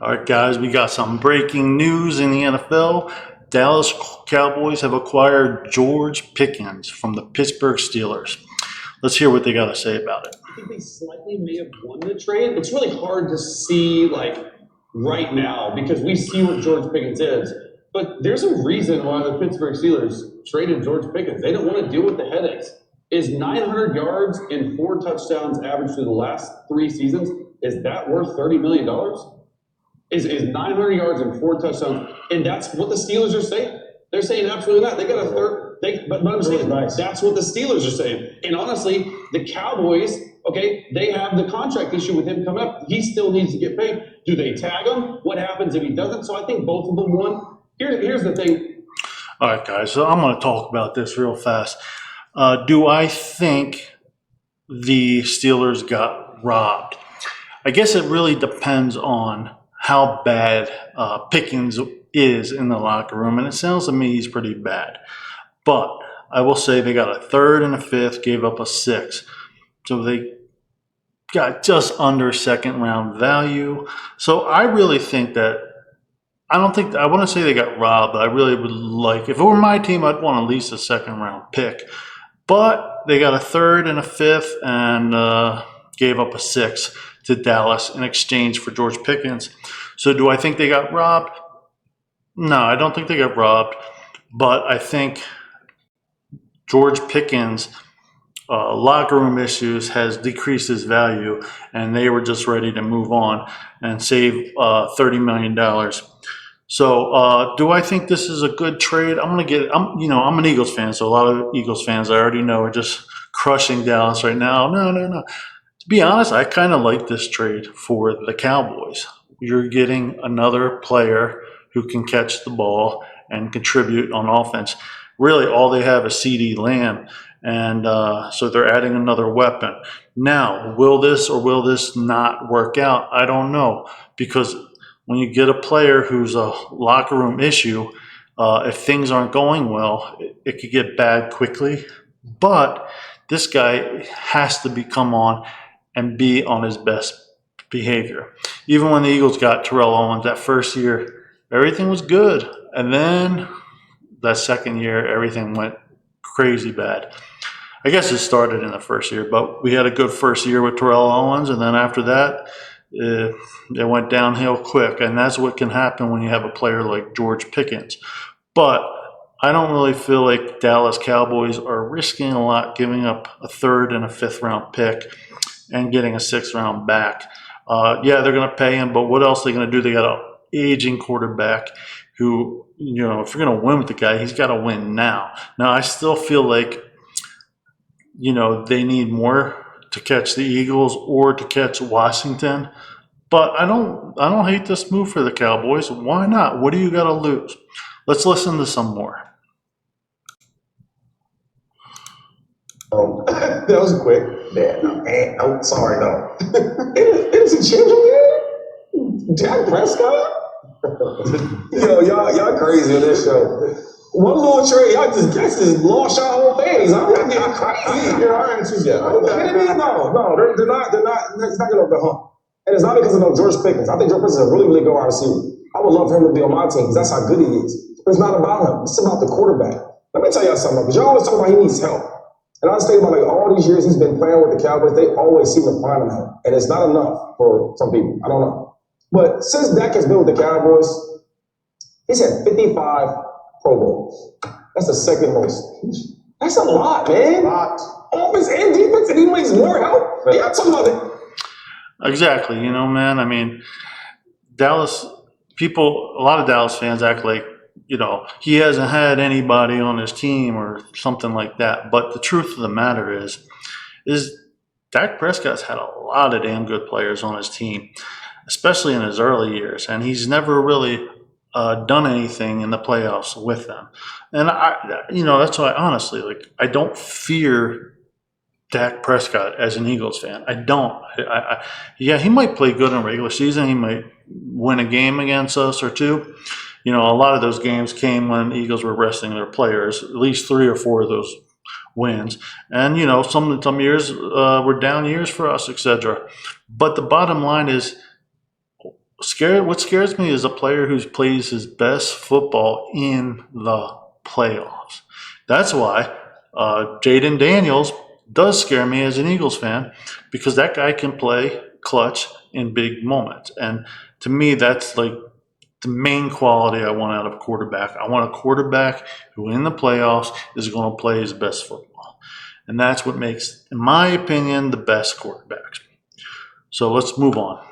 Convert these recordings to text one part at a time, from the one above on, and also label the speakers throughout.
Speaker 1: All right, guys, we got some breaking news in the NFL. Dallas Cowboys have acquired George Pickens from the Pittsburgh Steelers. Let's hear what they got to say about it.
Speaker 2: I think they slightly may have won the trade. It's really hard to see, right now because we see what George Pickens is. But there's a reason why the Pittsburgh Steelers traded George Pickens. They don't want to deal with the headaches. Is 900 yards and 4 touchdowns averaged through the last 3 seasons, is that worth $30 million? Is 900 yards and 4 touchdowns, and that's what the Steelers are saying. They're saying absolutely not. They got a third. But I'm saying that's what the Steelers are saying. And honestly, the Cowboys, they have the contract issue with him coming up. He still needs to get paid. Do they tag him? What happens if he doesn't? So I think both of them won. Here's the thing.
Speaker 1: All right, guys. So I'm going to talk about this real fast. Do I think the Steelers got robbed? I guess it really depends on how bad Pickens is in the locker room, and it sounds to me he's pretty bad. But I will say they got a third and a fifth, gave up a 6. So they got just under second round value. So I really think that I want to say they got robbed, but I really would like, if it were my team, I'd want at least a second round pick. But they got a third and a fifth and gave up a 6 to Dallas in exchange for George Pickens. So do I think they got robbed? No, I don't think they got robbed. But I think George Pickens' locker room issues has decreased his value, and they were just ready to move on and save $30 million. So do I think this is a good trade? I'm an Eagles fan, so a lot of Eagles fans I already know are just crushing Dallas right now. No. To be honest, I kind of like this trade for the Cowboys. You're getting another player who can catch the ball and contribute on offense. Really, all they have is CD Lamb, and so they're adding another weapon. Now, will this or will this not work out? I don't know, because when you get a player who's a locker room issue, if things aren't going well, it could get bad quickly. But this guy has to come on and be on his best behavior. Even when the Eagles got Terrell Owens that first year, everything was good. And then that second year, everything went crazy bad. I guess it started in the first year, but we had a good first year with Terrell Owens. And then after that, it went downhill quick. And that's what can happen when you have a player like George Pickens. But I don't really feel like Dallas Cowboys are risking a lot, giving up a third and a fifth round pick and getting a 6th round back. Yeah, they're going to pay him, but what else are they going to do? They got an aging quarterback who, if you're going to win with the guy, he's got to win now. Now, I still feel like, they need more to catch the Eagles or to catch Washington. But I don't hate this move for the Cowboys. Why not? What do you got to lose? Let's listen to some more.
Speaker 3: That was quick. I'm sorry, no. Innocent children, man? Dak Prescott? Y'all crazy on this show. One little trade, y'all just lost y'all whole things. I'm not getting crazy. I answered that. No, they're not. It's not gonna go home. And it's not because of no George Pickens. I think George Pickens is a really, really good wide receiver. I would love for him to be on my team because that's how good he is. But it's not about him. It's about the quarterback. Let me tell y'all something, because y'all always talk about he needs help. And I was thinking about all these years he's been playing with the Cowboys, they always seem to find him help. And it's not enough for some people. I don't know. But since Dak has been with the Cowboys, he's had 55 Pro Bowls. That's the second most. That's a lot, man. Offense and defense, and he needs more help. Yeah, I'm talking about it.
Speaker 1: Exactly. Man, I mean, a lot of Dallas fans act like, he hasn't had anybody on his team or something like that. But the truth of the matter is Dak Prescott's had a lot of damn good players on his team, especially in his early years. And he's never really done anything in the playoffs with them. And that's why, honestly, I don't fear Dak Prescott as an Eagles fan. I don't. Yeah, he might play good in regular season. He might win a game against us or two. A lot of those games came when the Eagles were resting their players, at least 3 or 4 of those wins. And, some years were down years for us, etc. But the bottom line is What scares me is a player who plays his best football in the playoffs. That's why Jaden Daniels does scare me as an Eagles fan, because that guy can play clutch in big moments. And to me, that's like the main quality I want out of a quarterback. I want a quarterback who in the playoffs is going to play his best football. And that's what makes, in my opinion, the best quarterbacks. So let's move on.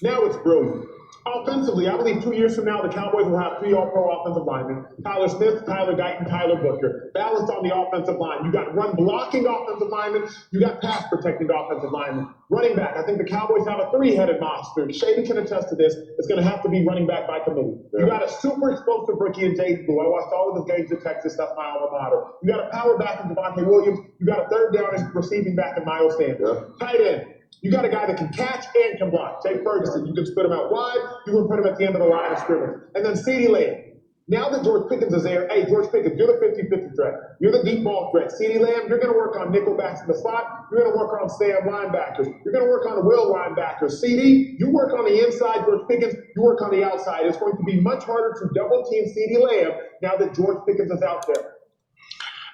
Speaker 3: Now it's brilliant. Offensively, I believe 2 years from now, the Cowboys will have 3 All-Pro offensive linemen: Tyler Smith, Tyler Guyton, Tyler Booker. Balanced on the offensive line. You got run-blocking offensive linemen. You got pass-protecting offensive linemen. Running back, I think the Cowboys have a 3-headed monster. Shady can attest to this. It's going to have to be running back by committee. You got a super explosive rookie in Jay Blue. I watched all of his games at Texas. That's my alma mater. You got a power back in Devontae Williams. You got a third down receiving back in Miles Sanders. Tight end. You got a guy that can catch and can block. Jake Ferguson, you can split him out wide. You can put him at the end of the line of scrimmage. And then CeeDee Lamb. Now that George Pickens is there, hey, George Pickens, you're the 50-50 threat. You're the deep ball threat. CeeDee Lamb, you're going to work on nickel backs in the slot. You're going to work on Sam linebackers. You're going to work on the will linebackers. CeeDee, you work on the inside. George Pickens, you work on the outside. It's going to be much harder to double team CeeDee Lamb now that George Pickens is out there.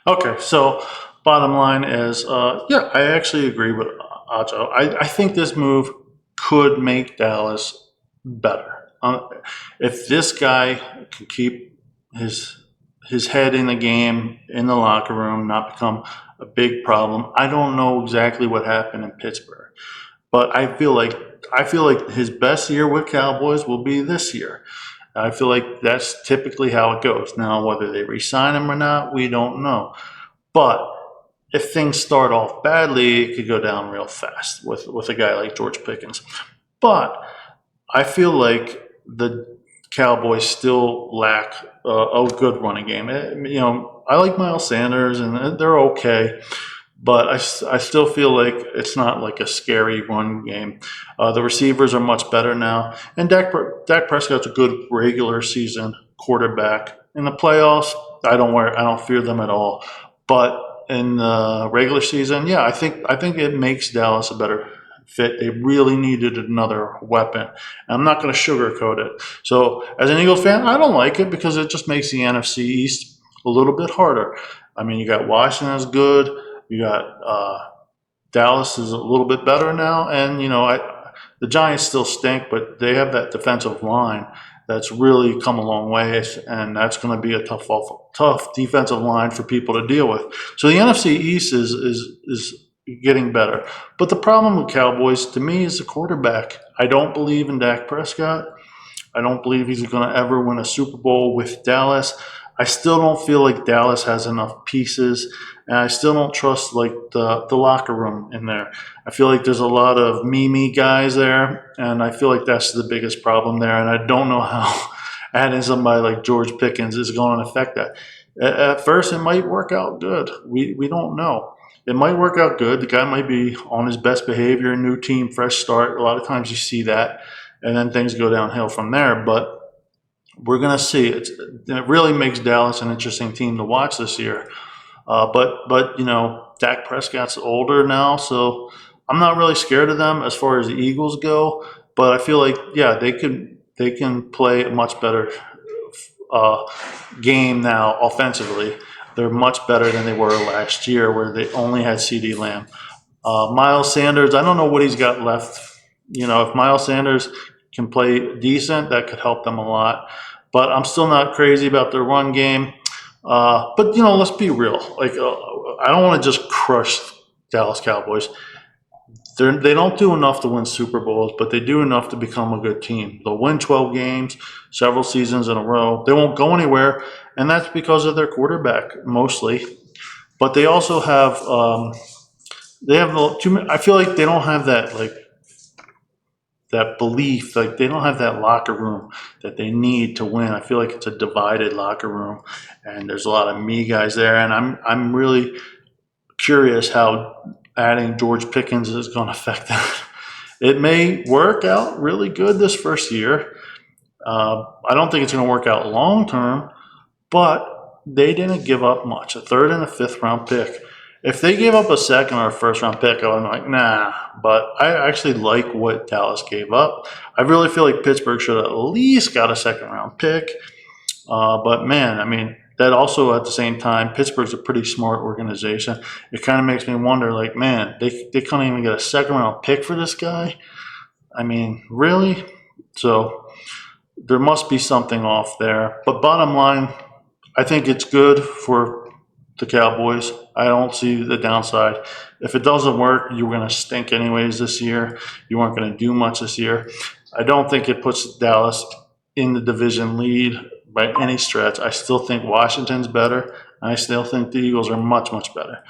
Speaker 1: Okay, so bottom line is, yeah, I actually agree with Ajo. I think this move could make Dallas better. If this guy can keep his head in the game, in the locker room, not become a big problem. I don't know exactly what happened in Pittsburgh, but I feel like his best year with Cowboys will be this year. I feel like that's typically how it goes. Now, whether they re-sign him or not, we don't know. But if things start off badly, it could go down real fast with a guy like George Pickens. But I feel like the Cowboys still lack a good running game. I like Miles Sanders, and they're okay. But I still feel like it's not like a scary run game. The receivers are much better now. And Dak Prescott's a good regular season quarterback. In the playoffs, I don't fear them at all. But in the regular season, yeah, I think it makes Dallas a better fit. They really needed another weapon. And I'm not going to sugarcoat it. So as an Eagles fan, I don't like it because it just makes the NFC East a little bit harder. I mean, you got Washington is good. You got Dallas is a little bit better now. And, the Giants still stink, but they have that defensive line that's really come a long way, and that's going to be a tough defensive line for people to deal with. So the NFC East is getting better. But the problem with Cowboys, to me, is the quarterback. I don't believe in Dak Prescott. I don't believe he's going to ever win a Super Bowl with Dallas. I still don't feel like Dallas has enough pieces, and I still don't trust the locker room in there. I feel like there's a lot of me guys there, and I feel like that's the biggest problem there, and I don't know how adding somebody like George Pickens is going to affect that. At first, it might work out good. We don't know. It might work out good. The guy might be on his best behavior, new team, fresh start. A lot of times you see that, and then things go downhill from there, but we're going to see. It really makes Dallas an interesting team to watch this year. But Dak Prescott's older now, so I'm not really scared of them as far as the Eagles go. But I feel like, yeah, they can play a much better game now offensively. They're much better than they were last year, where they only had CeeDee Lamb. Miles Sanders, I don't know what he's got left. If Miles Sanders can play decent, that could help them a lot. But I'm still not crazy about their run game. But let's be real. I don't want to just crush Dallas Cowboys. They don't do enough to win Super Bowls, but they do enough to become a good team. They'll win 12 games, several seasons in a row. They won't go anywhere, and that's because of their quarterback mostly. But they also have I feel like they don't have that belief, they don't have that locker room that they need to win. I feel like it's a divided locker room, and there's a lot of me guys there, and I'm really curious how adding George Pickens is going to affect that. It may work out really good this first year. I don't think it's going to work out long term, but they didn't give up much. A third and a fifth round pick. If they gave up a second or a first round pick, I'm like, nah. But I actually like what Dallas gave up. I really feel like Pittsburgh should have at least got a second round pick. But man, I mean, that also at the same time, Pittsburgh's a pretty smart organization. It kind of makes me wonder, like, man, they couldn't even get a second round pick for this guy. I mean, really? So there must be something off there. But bottom line, I think it's good for the Cowboys. I don't see the downside. If it doesn't work, you're going to stink anyways this year. You weren't going to do much this year. I don't think it puts Dallas in the division lead by any stretch. I still think Washington's better. I still think the Eagles are much, much better.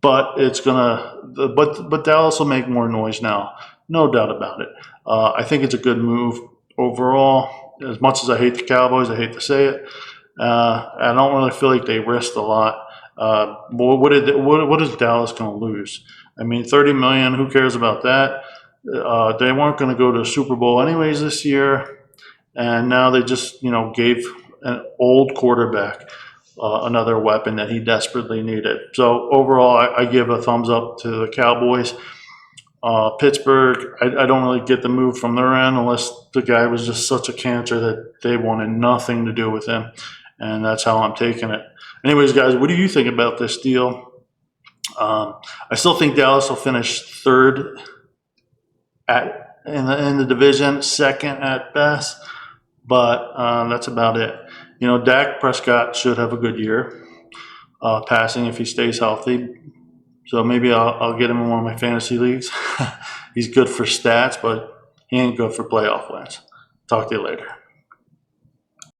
Speaker 1: But it's but Dallas will make more noise now, no doubt about it. I think it's a good move overall. As much as I hate the Cowboys, I hate to say it. I don't really feel like they risked a lot. What is Dallas going to lose? I mean, $30 million. Who cares about that? They weren't going to go to the Super Bowl anyways this year. And now they just, gave an old quarterback another weapon that he desperately needed. So overall, I give a thumbs up to the Cowboys. Pittsburgh, I don't really get the move from their end unless the guy was just such a cancer that they wanted nothing to do with him. And that's how I'm taking it. Anyways, guys, what do you think about this deal? I still think Dallas will finish third in the division, second at best. But that's about it. Dak Prescott should have a good year passing if he stays healthy. So maybe I'll get him in one of my fantasy leagues. He's good for stats, but he ain't good for playoff wins. Talk to you later.